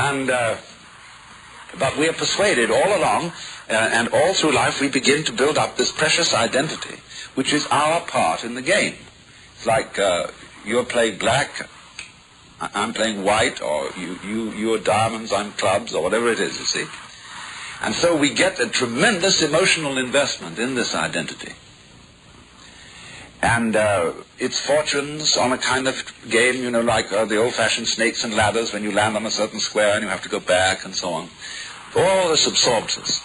And but we are persuaded all along, and all through life, we begin to build up this precious identity, which is our part in the game. It's like you're playing black, I'm playing white, or you're diamonds, I'm clubs, or whatever it is, you see. And so we get a tremendous emotional investment in this identity. And its fortunes on a kind of game, you know, like the old-fashioned snakes and ladders, when you land on a certain square and you have to go back and so on. All this absorbs us.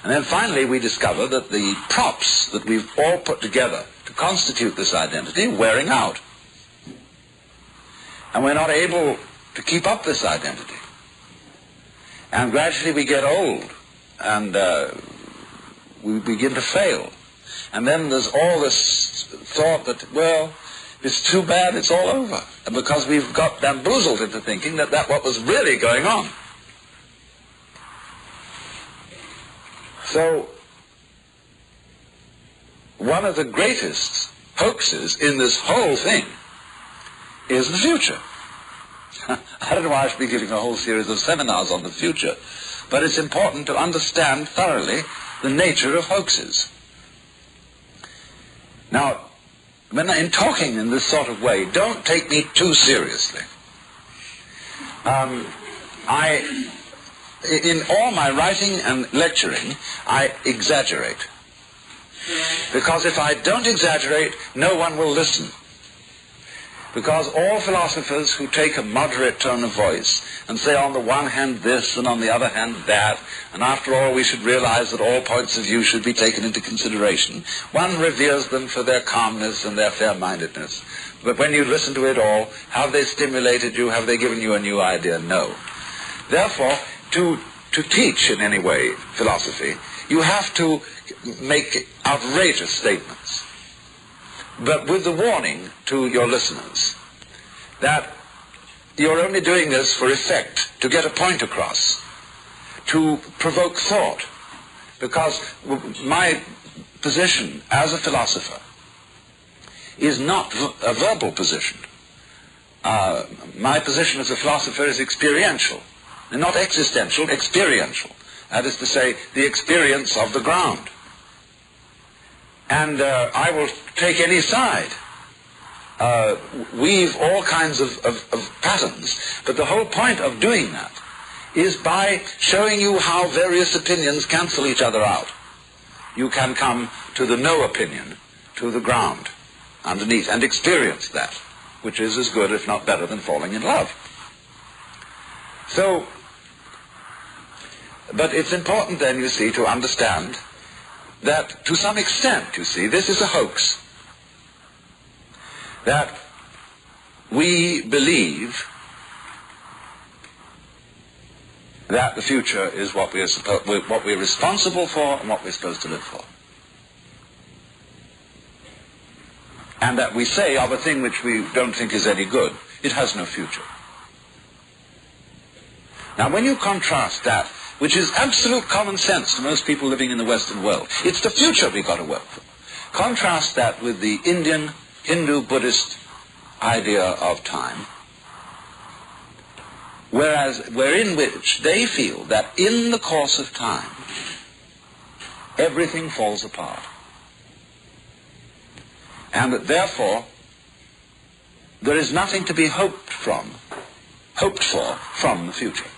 And then finally we discover that the props that we've all put together to constitute this identity are wearing out. And we're not able to keep up this identity. And gradually we get old, and we begin to fail. And then there's all this thought that, well, it's too bad, it's all over. And because we've got bamboozled into thinking that that's what was really going on. So, one of the greatest hoaxes in this whole thing is the future. I don't know why I should be giving a whole series of seminars on the future, but it's important to understand thoroughly the nature of hoaxes. Now, when in talking in this sort of way, don't take me too seriously. In all my writing and lecturing, I exaggerate. Because if I don't exaggerate, no one will listen. Because all philosophers who take a moderate tone of voice and say on the one hand this and on the other hand that, and after all we should realize that all points of view should be taken into consideration, one reveres them for their calmness and their fair-mindedness. But when you listen to it all, have they stimulated you? Have they given you a new idea? No. Therefore, to teach in any way philosophy, you have to make outrageous statements, but with the warning to your listeners that you're only doing this for effect, to get a point across, to provoke thought, because my position as a philosopher is not a verbal position. My position as a philosopher is experiential, and not existential, experiential. That is to say, the experience of the ground. And I will take any side, weave all kinds of patterns, but the whole point of doing that is by showing you how various opinions cancel each other out. You can come to the no opinion, to the ground, underneath, and experience that, which is as good, if not better, than falling in love. So, but it's important then, you see, to understand that to some extent, you see, this is a hoax. That we believe that the future is what we're responsible for and what we're supposed to live for. And that we say of a thing which we don't think is any good, it has no future. Now when you contrast that, which is absolute common sense to most people living in the Western world, it's the future we've got to work for. Contrast that with the Indian, Hindu, Buddhist idea of time, wherein which they feel that in the course of time, everything falls apart. And that therefore, there is nothing to be hoped for from the future.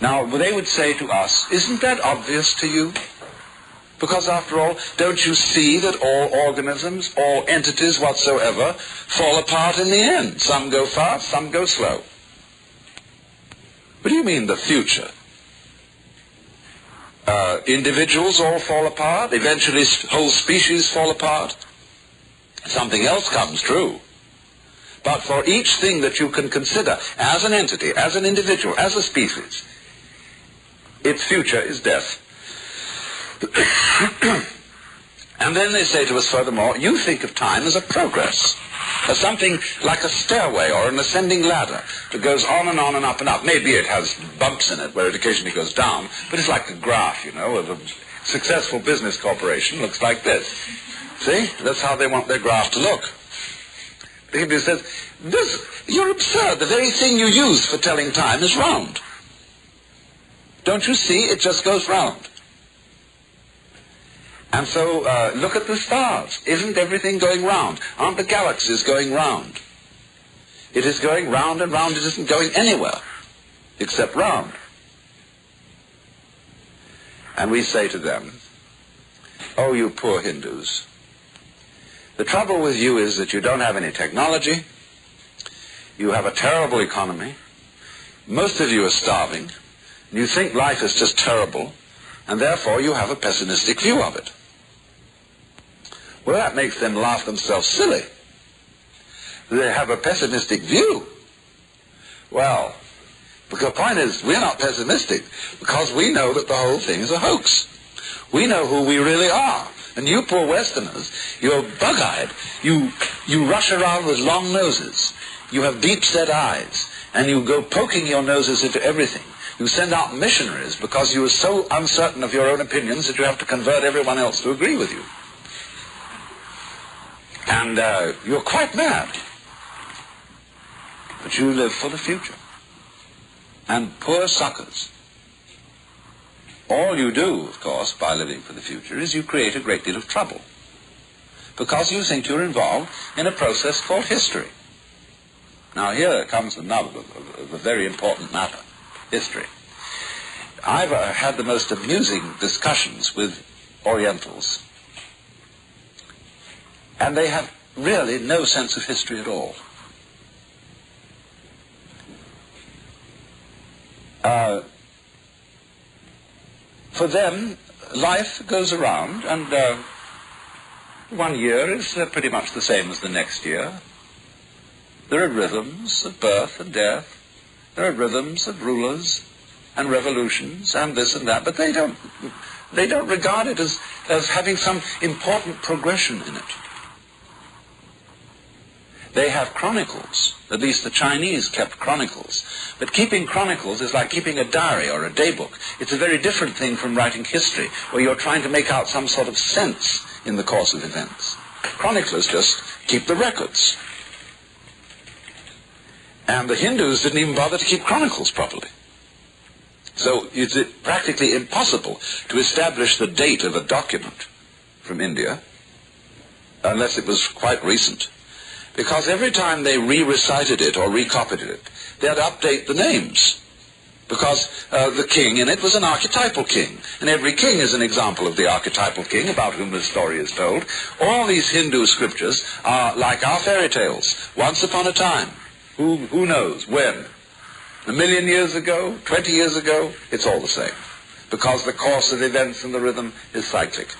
Now, they would say to us, isn't that obvious to you? Because after all, don't you see that all organisms, all entities whatsoever, fall apart in the end? Some go fast, some go slow. What do you mean, the future? Individuals all fall apart, eventually whole species fall apart. Something else comes true. But for each thing that you can consider as an entity, as an individual, as a species, its future is death. And then they say to us furthermore, you think of time as a progress, as something like a stairway or an ascending ladder that goes on and on and up and up. Maybe it has bumps in it where it occasionally goes down, but it's like a graph, you know, of a successful business corporation looks like this. See? That's how they want their graph to look. The Hindu says, you're absurd. The very thing you use for telling time is round. Don't you see? It just goes round. And so look at the stars. Isn't everything going round? Aren't the galaxies going round? It is going round and round. It isn't going anywhere except round. And we say to them, oh, you poor Hindus, the trouble with you is that you don't have any technology, you have a terrible economy, most of you are starving, and you think life is just terrible, and therefore you have a pessimistic view of it. Well, that makes them laugh themselves silly. They have a pessimistic view. Well, the point is, we're not pessimistic because we know that the whole thing is a hoax. We know who we really are. And you poor Westerners, you're bug-eyed. You rush around with long noses. You have deep-set eyes. And you go poking your noses into everything. You send out missionaries because you are so uncertain of your own opinions that you have to convert everyone else to agree with you. And you're quite mad. But you live for the future. And poor suckers. All you do, of course, by living for the future is you create a great deal of trouble. Because you think you're involved in a process called history. Now here comes another of a very important matter. History. I've had the most amusing discussions with Orientals. And they have really no sense of history at all. For them, life goes around, and one year is pretty much the same as the next year. There are rhythms of birth and death. There are rhythms of rulers and revolutions and this and that, but they don't regard it as having some important progression in it. They have chronicles. At least the Chinese kept chronicles. But keeping chronicles is like keeping a diary or a daybook. It's a very different thing from writing history, where you're trying to make out some sort of sense in the course of events. Chroniclers just keep the records. And the Hindus didn't even bother to keep chronicles properly. So it's practically impossible to establish the date of a document from India, unless it was quite recent. Because every time they re-recited it or recopied it, they'd update the names. Because the king in it was an archetypal king. And every king is an example of the archetypal king about whom the story is told. All these Hindu scriptures are like our fairy tales. Once upon a time. Who knows when? 1,000,000 years ago? 20 years ago? It's all the same. Because the course of events and the rhythm is cyclic.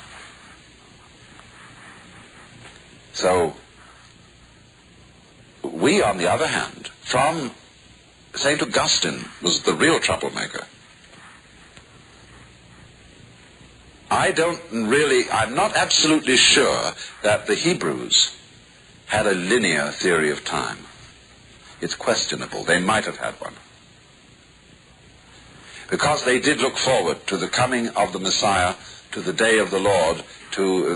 So, we, on the other hand, from St. Augustine was the real troublemaker. I'm not absolutely sure that the Hebrews had a linear theory of time. It's questionable. They might have had one. Because they did look forward to the coming of the Messiah, to the day of the Lord,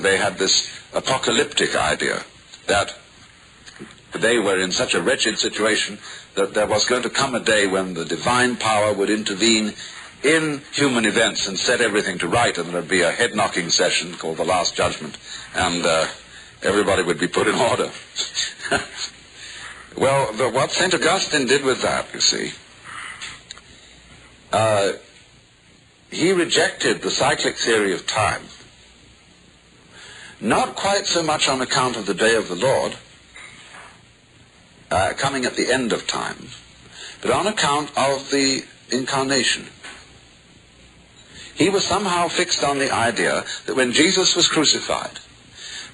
they had this apocalyptic idea that they were in such a wretched situation that there was going to come a day when the divine power would intervene in human events and set everything to right, and there would be a head-knocking session called the Last Judgment, and everybody would be put in order. Well, what St. Augustine did with that, you see, he rejected the cyclic theory of time, not quite so much on account of the day of the Lord, coming at the end of time, but on account of the incarnation. He was somehow fixed on the idea that when Jesus was crucified,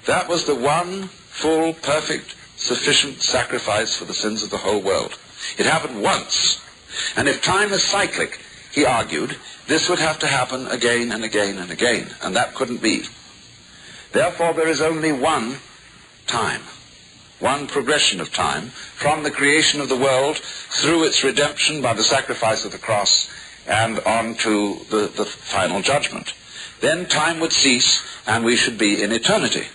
that was the one full, perfect, sufficient sacrifice for the sins of the whole world. It happened once. And if time is cyclic, he argued, this would have to happen again and again and again, and that couldn't be. Therefore, there is only one time. One progression of time, from the creation of the world through its redemption by the sacrifice of the cross and on to the final judgment. Then time would cease and we should be in eternity.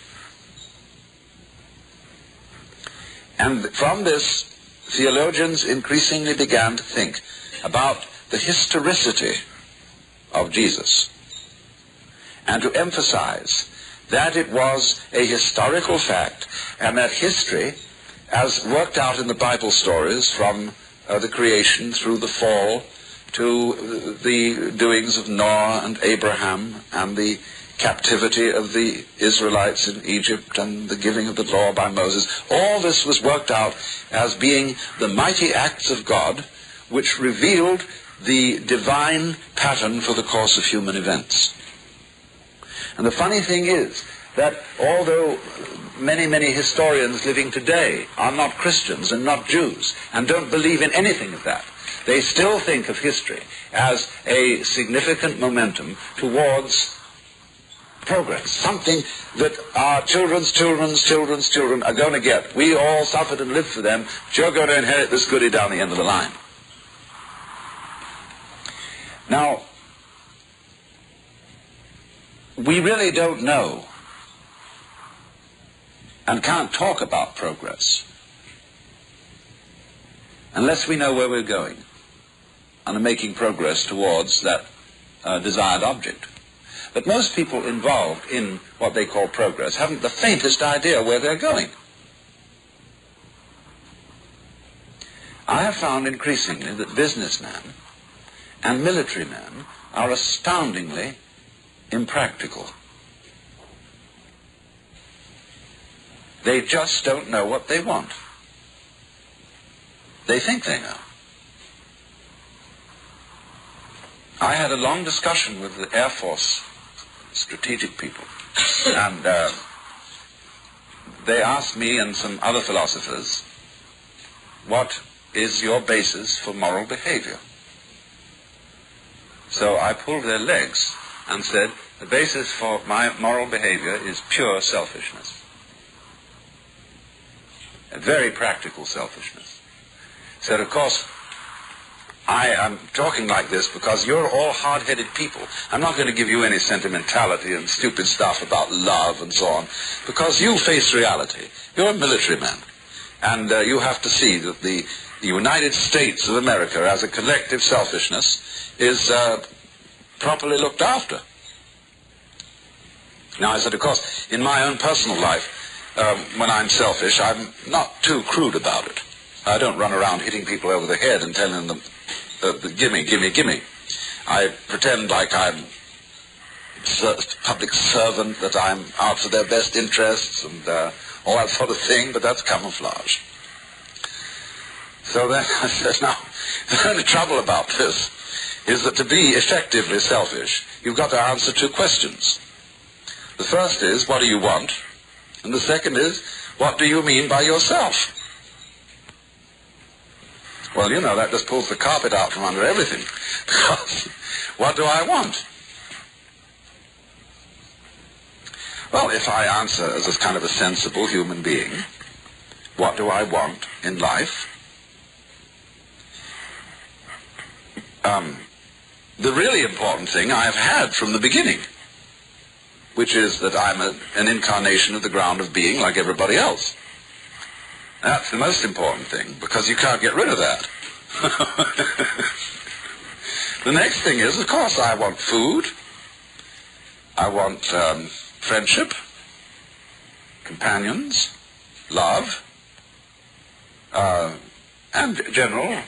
And from this, theologians increasingly began to think about the historicity of Jesus, and to emphasize that it was a historical fact, and that history, as worked out in the Bible stories from the creation through the fall to the doings of Noah and Abraham and the captivity of the Israelites in Egypt and the giving of the law by Moses, all this was worked out as being the mighty acts of God which revealed the divine pattern for the course of human events. And the funny thing is that although many historians living today are not Christians and not Jews and don't believe in anything of that, they still think of history as a significant momentum towards progress, something that our children's children are going to get. We all suffered and lived for them, but you're going to inherit this goodie down the end of the line. Now, we really don't know and can't talk about progress unless we know where we're going and are making progress towards that desired object. But most people involved in what they call progress haven't the faintest idea where they're going. I have found increasingly that businessmen and military men are astoundingly impractical. They just don't know what they want. They think they know. I had a long discussion with the Air Force strategic people, and they asked me and some other philosophers, what is your basis for moral behavior? So I pulled their legs and said, the basis for my moral behavior is pure selfishness. A very practical selfishness. Said, of course, I am talking like this because you're all hard-headed people. I'm not going to give you any sentimentality and stupid stuff about love and so on, because you face reality. You're a military man, and you have to see that the United States of America as a collective selfishness is properly looked after. Now, I said, of course, in my own personal life, when I'm selfish, I'm not too crude about it. I don't run around hitting people over the head and telling them, gimme, gimme, gimme. I pretend like I'm a public servant, that I'm out for their best interests and all that sort of thing, but that's camouflage. So then I said, now, the only trouble about this is that to be effectively selfish, you've got to answer two questions. The first is, what do you want? And the second is, what do you mean by yourself? Well, you know, that just pulls the carpet out from under everything. Because what do I want? Well, if I answer as a kind of a sensible human being, what do I want in life? The really important thing I have had from the beginning, which is that I'm an incarnation of the ground of being like everybody else. That's the most important thing, because you can't get rid of that. The next thing is, of course, I want food. I want friendship, companions, love, and general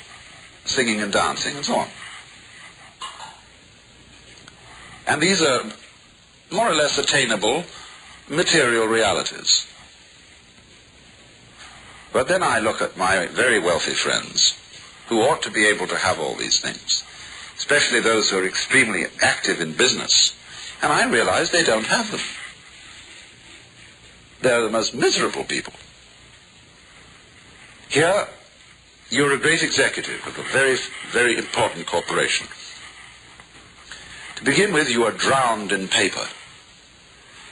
singing and dancing and so on. And these are more or less attainable material realities. But then I look at my very wealthy friends who ought to be able to have all these things, especially those who are extremely active in business, and I realize they don't have them. They're the most miserable people. Here, you're a great executive of a very, very important corporation. To begin with, you are drowned in paper.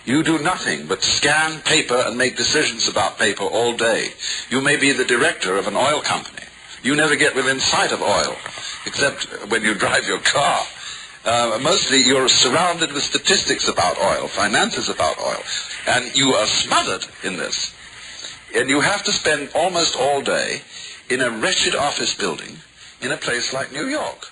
You do nothing but scan paper and make decisions about paper all day. You may be the director of an oil company. You never get within sight of oil, except when you drive your car. Mostly you're surrounded with statistics about oil, finances about oil, and you are smothered in this. And you have to spend almost all day in a wretched office building in a place like New York.